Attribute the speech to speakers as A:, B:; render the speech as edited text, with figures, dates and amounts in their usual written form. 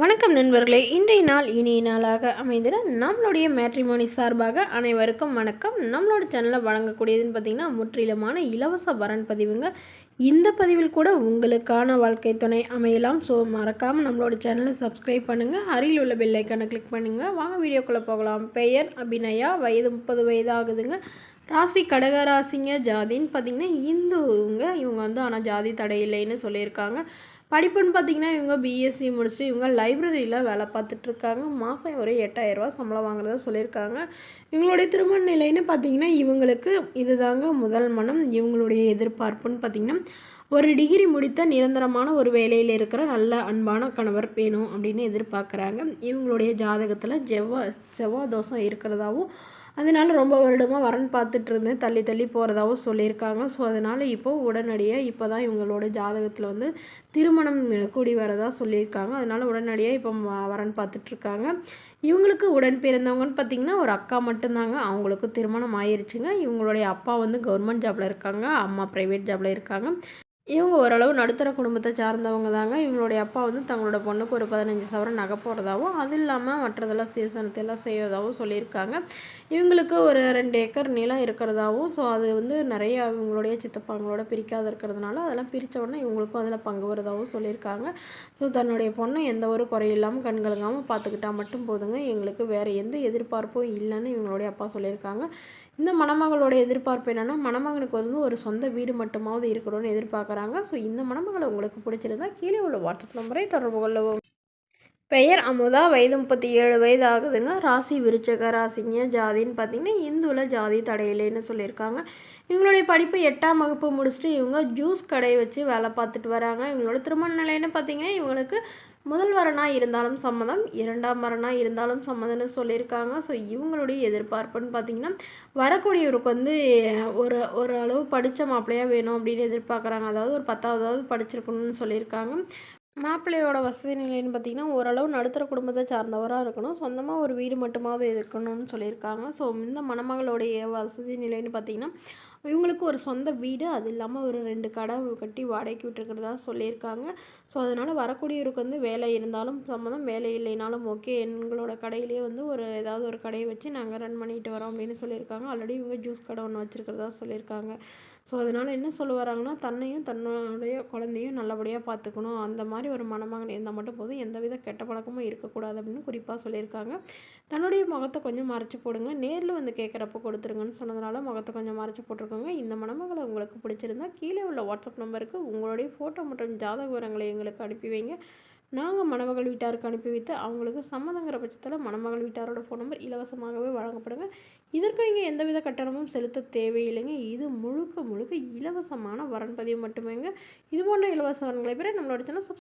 A: வணக்கம் நண்பர்களே, இன்றைய நாள் இனிய நாளாக அமைந்திட நம்மளுடைய மேட்ரிமோனி சார்பாக அனைவருக்கும் வணக்கம். நம்மளோட சேனலில் வழங்கக்கூடியதுன்னு பார்த்திங்கன்னா முற்றிலுமான இலவச வரன் பதிவுங்க. இந்த பதிவில் கூட உங்களுக்கான வாழ்க்கை துணை அமையலாம். ஸோ மறக்காமல் நம்மளோட சேனலை சப்ஸ்கிரைப் பண்ணுங்கள், அருகில் உள்ள பெல் ஐக்கானை கிளிக் பண்ணுங்கள். வாங்க வீடியோக்குள்ளே போகலாம். பெயர் அபிநயா, வயது 30 வயது ஆகுதுங்க. ராசி கடகராசிங்க. ஜாதின்னு பார்த்திங்கன்னா இந்துங்க. இவங்க ஆனால் ஜாதி தடை இல்லைன்னு சொல்லியிருக்காங்க. படிப்புன்னு பார்த்திங்கன்னா இவங்க பிஎஸ்சி முடிச்சுட்டு இவங்க லைப்ரரியில் வேலை பார்த்துட்ருக்காங்க. மாதம் ஒரு 8000 சம்பளம் வாங்குறதா சொல்லியிருக்காங்க. இவங்களுடைய திருமண நிலைன்னு பார்த்திங்கன்னா இவங்களுக்கு இதுதாங்க முதல் மனம். இவங்களுடைய எதிர்பார்ப்புன்னு பார்த்திங்கன்னா ஒரு டிகிரி முடித்த நிரந்தரமான ஒரு வேலையில் இருக்கிற நல்ல அன்பான கணவர் வேணும் அப்படின்னு எதிர்பார்க்குறாங்க. இவங்களுடைய ஜாதகத்தில் செவ்வாய் தோஷம் இருக்கிறதாவும், அதனால் ரொம்ப வருடமாக வரன் பார்த்துட்டு இருந்தேன், தள்ளி தள்ளி போகிறதாவும் சொல்லியிருக்காங்க. ஸோ அதனால் இப்போது உடனடியாக இப்போ தான் இவங்களோட ஜாதகத்தில் திருமணம் கூடி வரதா சொல்லியிருக்காங்க. அதனால் உடனடியாக இப்போ வரன் பார்த்துட்ருக்காங்க. இவங்களுக்கு உடன் பிறந்தவங்கன்னு பார்த்திங்கன்னா ஒரு அக்கா மட்டும்தாங்க. அவங்களுக்கு திருமணம் ஆயிடுச்சுங்க. இவங்களுடைய அப்பா கவர்மெண்ட் ஜாபில் இருக்காங்க, அம்மா ப்ரைவேட் ஜாபில் இருக்காங்க. இவங்க ஓரளவு நடுத்தர குடும்பத்தை சார்ந்தவங்க தாங்க. இவங்களுடைய அப்பா தங்களோட பொண்ணுக்கு ஒரு 15 சவரன் நகை போடுறதாகவும், அது இல்லாமல் மற்றதெல்லாம் சீசனத்தெல்லாம் செய்வதாகவும் சொல்லியிருக்காங்க. இவங்களுக்கு ஒரு 2 ஏக்கர் நிலம் இருக்கிறதாகவும், ஸோ அது நிறைய இவங்களுடைய சித்தப்பாங்களோட பிரிக்காத இருக்கிறதுனால அதெல்லாம் பிரித்த உடனே இவங்களுக்கும் அதில் பங்கு வருதாகவும் சொல்லியிருக்காங்க. ஸோ தன்னுடைய பொண்ணை எந்த ஒரு குறையில்லாமல் கண்கலங்காமல் பார்த்துக்கிட்டால் மட்டும் போதுங்க, எங்களுக்கு வேறு எந்த எதிர்பார்ப்பும் இல்லைன்னு இவங்களுடைய அப்பா சொல்லியிருக்காங்க. இந்த மணமகளோட எதிர்பார்ப்பு என்னென்னா, மணமகனுக்கு ஒரு சொந்த வீடு மட்டுமாவது இருக்கணும்னு எதிர்பார்க்குறாங்க. ஸோ இந்த மணமகளை உங்களுக்கு பிடிச்சிருந்தா கீழே உள்ள வாட்ஸ்அப் நம்பரை தொடர்பு கொள்ளவும். பெயர் அமுதா, வயது 37 வயது ஆகுதுங்க. ராசி விருச்சக ராசிங்க. ஜாதின்னு பார்த்திங்கன்னா இந்துவில் ஜாதி தடையில்லைன்னு சொல்லியிருக்காங்க. இவங்களுடைய படிப்பு 8ஆம் வகுப்பு முடிச்சுட்டு இவங்க ஜூஸ் கடை வச்சு வேலை பார்த்துட்டு வராங்க. இவங்களோட திருமண நிலைன்னு பார்த்திங்கன்னா இவங்களுக்கு முதல் வரனாக இருந்தாலும் சம்மதம், 2ஆம் வரனாக இருந்தாலும் சம்மதம்னு சொல்லியிருக்காங்க. ஸோ இவங்களுடைய எதிர்பார்ப்புன்னு பார்த்திங்கன்னா வரக்கூடியவருக்கு ஒரு ஒரு அளவு படித்த மாப்பிள்ளையாக வேணும் அப்படின்னு எதிர்பார்க்குறாங்க. அதாவது ஒரு 10ஆவது படிச்சிருக்கணும்னு சொல்லியிருக்காங்க. மாப்பிள்ளையோட வசதி நிலைன்னு பார்த்திங்கன்னா ஓரளவு நடுத்தர குடும்பத்தை சார்ந்தவராக இருக்கணும், சொந்தமாக ஒரு வீடு மட்டுமாவது இருக்கணும்னு சொல்லியிருக்காங்க. ஸோ இந்த மணமகளுடைய வசதி நிலைன்னு பார்த்திங்கன்னா இவங்களுக்கு ஒரு சொந்த வீடு, அது இல்லாமல் ஒரு 2 கடை கட்டி வாடகைக்கு விட்டுருக்கிறதா சொல்லியிருக்காங்க. ஸோ அதனால் வரக்கூடியவருக்கு வேலை இருந்தாலும் சம்மதம், வேலை இல்லைனாலும் ஓகே, எங்களோட கடையிலேயே ஏதாவது ஒரு கடையை வச்சு நாங்கள் ரன் பண்ணிட்டு வரோம் அப்படின்னு சொல்லியிருக்காங்க. ஆல்ரெடி இவங்க ஜூஸ் கடை ஒன்று வச்சுருக்கிறதா சொல்லியிருக்காங்க. ஸோ அதனால் என்ன சொல்ல வராங்கன்னா, தன்னையும் தன்னுடைய குழந்தையும் நல்லபடியாக பார்த்துக்கணும், அந்த மாதிரி ஒரு மணமகன் இருந்தால் மட்டும் போதும், எந்தவித கெட்ட பழக்கமும் இருக்கக்கூடாது அப்படின்னு குறிப்பாக சொல்லியிருக்காங்க. தன்னுடைய முகத்தை கொஞ்சம் மறைச்சி போடுங்க, நேரில் கேட்குறப்ப கொடுத்துருங்கன்னு சொன்னதுனால முகத்தை கொஞ்சம் மறைச்சி போட்டிருக்கோங்க. இந்த மணமகளை உங்களுக்கு பிடிச்சிருந்தா கீழே உள்ள வாட்ஸ்அப் நம்பருக்கு உங்களுடைய ஃபோட்டோ மற்றும் ஜாதக விவரங்களை எங்களுக்கு அனுப்பி வைங்க. நாங்கள் மணமகள் வீட்டாருக்கு அனுப்பி வைத்து அவங்களுக்கு சம்மதங்கிற பட்சத்தில் மணமகள் வீட்டாரோட ஃபோன் நம்பர் இலவசமாகவே வழங்கப்படுங்க. இதற்கு நீங்கள் எந்தவித கட்டணமும் செலுத்த தேவையில்லைங்க. இது முழுக்க முழுக்க இலவசமான வரன் பதிவு மட்டுமேங்க. இது போன்ற இலவச வரன்களை பெற நம்மளோட சேனல்